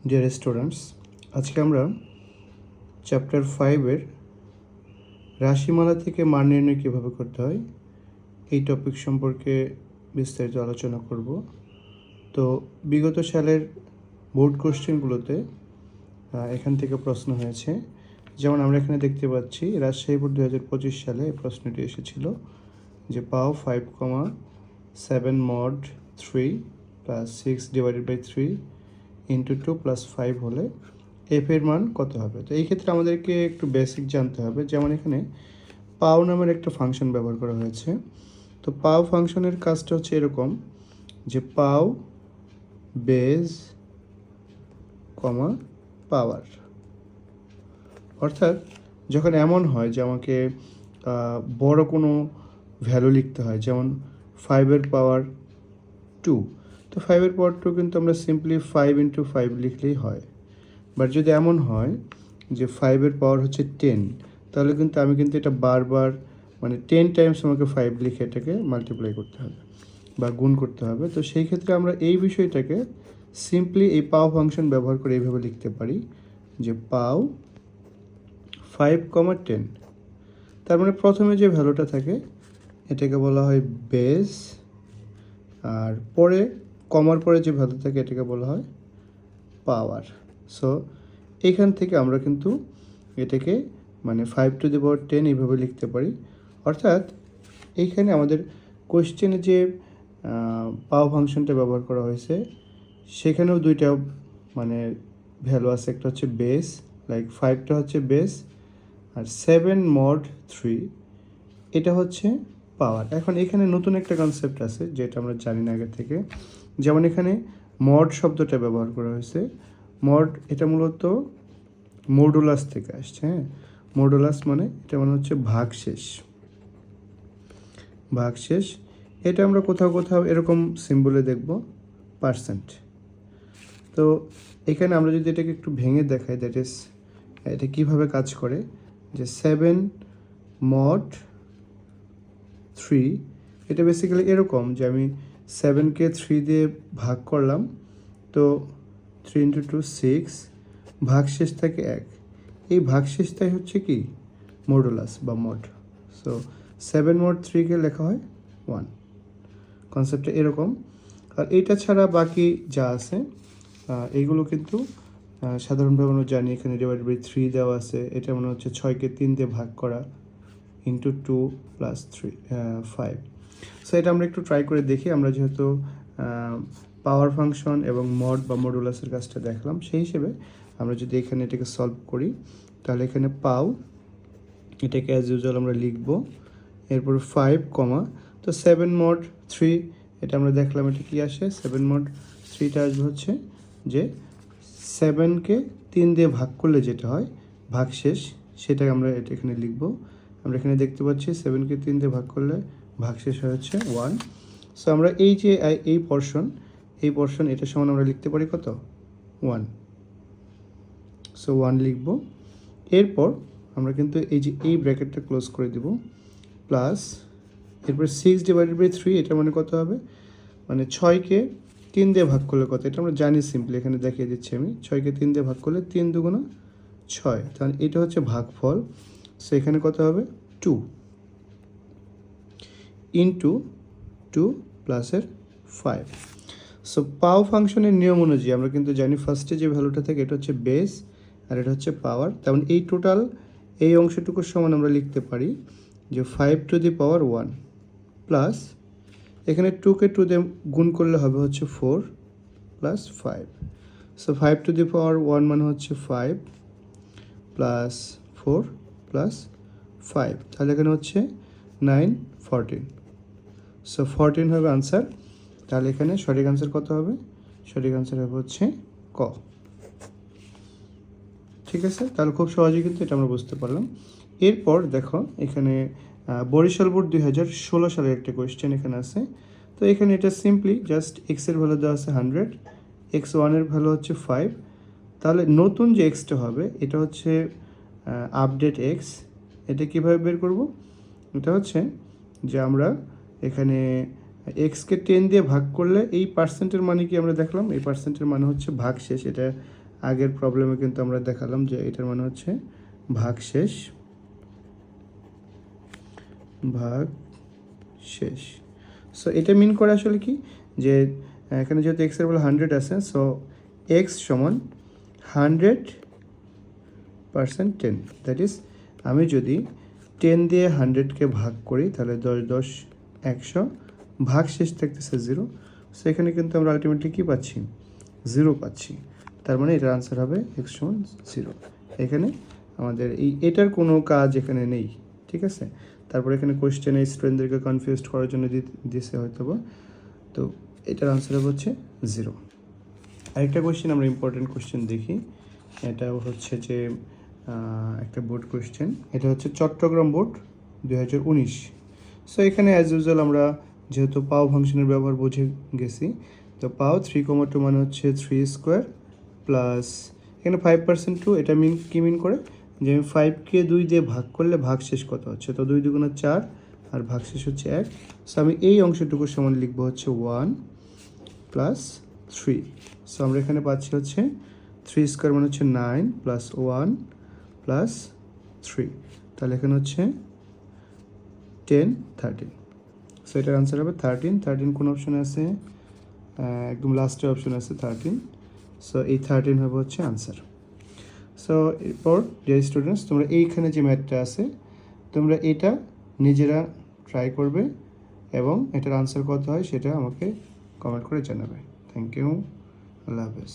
Dear students, আজকে আমরা chapter 5-এর রাশিমালা থেকে মান নির্ণয় কীভাবে করতে হয় এই টপিক সম্পর্কে বিস্তারিত আলোচনা করব। তো বিগত সালের বোর্ড কোশ্চেনগুলোতে এখান থেকে প্রশ্ন হয়েছে। যেমন আমরা এখানে দেখতে পাচ্ছি রাজশাহী বোর্ড 2025 সালে এই প্রশ্নটি এসেছিল যে পাও 5,7 mod 3 + 6 / 3 × 2 + 5 হলে এফ এর মান কত হবে। তো এই ক্ষেত্রে আমাদেরকে একটু বেসিক জানতে হবে। যেমন এখানে পাও নামের একটা ফাংশন ব্যবহার করা হয়েছে। তো পাও ফাংশনের কাজটা হচ্ছে এরকম যে পাও বেজ পাওয়ার, অর্থাৎ যখন এমন হয় যে আমাকে বড় কোনো ভ্যালু লিখতে হয়, যেমন 5-এর পাওয়ার 2, তো 5-এর পাওয়ার 2 কিন্তু আমরা সিম্পলি 5 × 5 লিখলেই হয়। বাট যদি এমন হয় যে 5-এর পাওয়ার হচ্ছে 10, তাহলে কিন্তু আমি এটা বারবার 10 টাইমস আমাকে 5 লিখে এটাকে মাল্টিপ্লাই করতে হবে বা গুণ করতে হবে। তো সেই ক্ষেত্রে আমরা এই বিষয়টাকে সিম্পলি এই পাও ফাংশন ব্যবহার করে এইভাবে লিখতে পারি যে পাও 5, 10। তার মানে প্রথমে যে ভ্যালুটা থাকে এটাকে বলা হয় বেস, আর পরে কমার পরে যে ভ্যালু থাকে এটাকে বলা হয় পাওয়ার। সো এখান থেকে আমরা কিন্তু এটাকে 5⁻10 এইভাবে লিখতে পারি। অর্থাৎ এইখানে আমাদের কোশ্চেনে যে পাও ফাংশনটা ব্যবহার করা হয়েছে সেখানেও দুইটা ভ্যালু আছে। একটা হচ্ছে বেস, লাইক 5টা হচ্ছে বেস, আর 7 mod 3 এটা হচ্ছে পাওয়ার। এখন এখানে নতুন একটা কনসেপ্ট আছে যেটা আমরা জানি না আগে থেকে। যেমন এখানে মড শব্দটা ব্যবহার করা হয়েছে। মড এটা মূলত মডুলাস থেকে আসছে। হ্যাঁ, মডুলাস এটা হচ্ছে ভাগশেষ। এটা আমরা কোথাও এরকম সিম্বলে দেখব পার্সেন্ট। তো এখানে আমরা যদি এটাকে একটু ভেঙে দেখাই, দ্যাট ইজ এটা কীভাবে কাজ করে, যে 7 mod 3 এটা বেসিক্যালি এরকম যে আমি 7কে 3 দিয়ে ভাগ করলাম, তো 3 × 2 6, ভাগশেষ থাকে 1। এই ভাগশেষটাই হচ্ছে কি মডুলাস বা মড। সো 7 mod 3কে লেখা হয় 1। কনসেপ্টটা এরকম। আর এইটা ছাড়া বাকি যা আছে এইগুলো কিন্তু সাধারণভাবে আমরা জানি। এখানে /3 দেওয়া আছে, এটা মনে হচ্ছে 6কে 3 দিয়ে ভাগ করা × 2 + 3 5। সো এটা আমরা একটু ট্রাই করে দেখি। আমরা যেহেতু পাওয়ার ফাংশন এবং মড বা মডুলাসের কাজটা দেখলাম, সেই হিসেবে আমরা যদি এখানে এটাকে সলভ করি তাহলে এখানে পাও এটাকে অ্যাজ ইউজুয়াল আমরা লিখব, এরপর 5, তো 7 mod 3 এটা আমরা দেখলাম এটা কি আসে। 7 mod 3টা আসবে হচ্ছে যে 7কে 3 দিয়ে ভাগ করলে যেটা হয় ভাগশেষ, সেটাকে আমরা এটা এখানে লিখব। আমরা এখানে দেখতে পাচ্ছি 7কে 3 দিয়ে ভাগ করলে ভাগশেষ হচ্ছে 1। সো আমরা এই যে এই পোর্শন এটা সমান আমরা লিখতে পারি কত, 1। সো 1 লিখব। এরপর আমরা কিন্তু এই যে এই ব্র্যাকেটটা ক্লোজ করে দেব, প্লাস এরপর 6 / 3 এটা কত হবে, 6কে 3 দিয়ে ভাগ করলে কত, এটা আমরা জানি সিম্পলি, এখানে দেখিয়ে দিচ্ছি আমি। 6কে 3 দিয়ে ভাগ করলে 3 × 2 = 6, তাহলে এটা হচ্ছে ভাগফল। সো এখানে কত হবে 2 × 2 + 5। সো পাও ফাংশনের নিয়ম অনুযায়ী আমরা কিন্তু জানি ফার্স্টে যে ভ্যালুটা থাকে এটা হচ্ছে বেস আর এটা হচ্ছে পাওয়ার। তেমন এই টোটাল এই অংশটুকুর সমান আমরা লিখতে পারি যে 5⁻1 প্লাস এখানে 2কে 2 দিয়ে গুণ করলে হবে হচ্ছে 4 + 5। সো 5⁻1 হচ্ছে 5 + 4 + 5, তাহলে এখানে হচ্ছে 9, 14। সো 14 হবে আনসার। তাহলে এখানে সঠিক আনসার কত হবে, সঠিক আনসার হবে হচ্ছে ক। ঠিক আছে, তাহলে খুব সহজেই কিন্তু এটা আমরা বুঝতে পারলাম। এরপর দেখো এখানে বরিশাল বোর্ড 2016 সালের একটা কোয়েশ্চেন এখানে আছে। তো এখানে এটা সিম্পলি জাস্ট এক্সের ভ্যালু দেওয়া আছে 100, x1-এর ভ্যালু হচ্ছে 5। তাহলে নতুন যে এক্সটা হবে এটা হচ্ছে আপডেট এক্স। এটা কীভাবে বের করব, এটা হচ্ছে যে আমরা এখানে এক্সকে 10 দিয়ে ভাগ করলে এই পার্সেন্টের মানে কি আমরা দেখলাম, এই পার্সেন্টের মানে হচ্ছে ভাগশেষ। এটা আগের প্রবলেমে কিন্তু আমরা দেখালাম যে এটার মানে হচ্ছে ভাগশেষ, ভাগশেষ। সো এটা মিন করে আসলে কি, যে এখানে যেহেতু এক্সের বলে 100 আছে, সো এক্স সমান 100% 10, দ্যাট ইজ আমি যদি 10 দিয়ে 100কে ভাগ করি তাহলে 10 10 100, ভাগ শেষ থাকতেছে 0। সো এখানে কিন্তু আমরা আলটিমেটলি কী পাচ্ছি, 0 পাচ্ছি। তার মানে এটার আনসার হবে এক্স সমান 0। এখানে আমাদের এটার কোনো কাজ এখানে নেই, ঠিক আছে। তারপর এখানে কোয়েশ্চেনে স্টুডেন্টদেরকে কনফিউজ করার জন্য দিছে হয়তো বা, তো এটার আনসার হচ্ছে 0। আরেকটা কোয়েশ্চেন আমরা ইম্পর্টেন্ট কোয়েশ্চেন দেখি। এটা হচ্ছে যে একটা বোর্ড কোয়েশ্চেন, এটা হচ্ছে চট্টগ্রাম বোর্ড 2019। সো এখানে অ্যাজ ইউজুয়াল আমরা যেহেতু পাও ফাংশনের ব্যবহার বুঝে গেছি, তো পাও 3,2 মানে হচ্ছে 3 স্কোয়ার প্লাস এখানে 5% 2, এটা কি মিন করে যে আমি 5কে 2 দিয়ে ভাগ করলে ভাগশেষ কত হচ্ছে, তো 2 2 4 আর ভাগশেষ হচ্ছে 1। সো আমি এই অংশটুকু সমান লিখবো হচ্ছে 1 প্লাস 3। সো আমরা এখানে পাচ্ছি হচ্ছে 3 স্কোয়ার মানে হচ্ছে 9 প্লাস 1 প্লাস 3, তাহলে এখানে হচ্ছে 10 13। সো এটার আনসার হবে 13। 13 কোন অপশনে আছে, একদম লাস্টের অপশনে আছে 13। সো এই 13 হবে হচ্ছে আনসার। সো এরপর ডিয়ার স্টুডেন্টস, তোমরা এইখানে যে ম্যাথটা আছে তোমরা এটা নিজেরা ট্রাই করবে এবং এটার আনসার কত হয় সেটা আমাকে কমেন্ট করে জানাবে। থ্যাংক ইউ, আল্লাহ হাফেজ।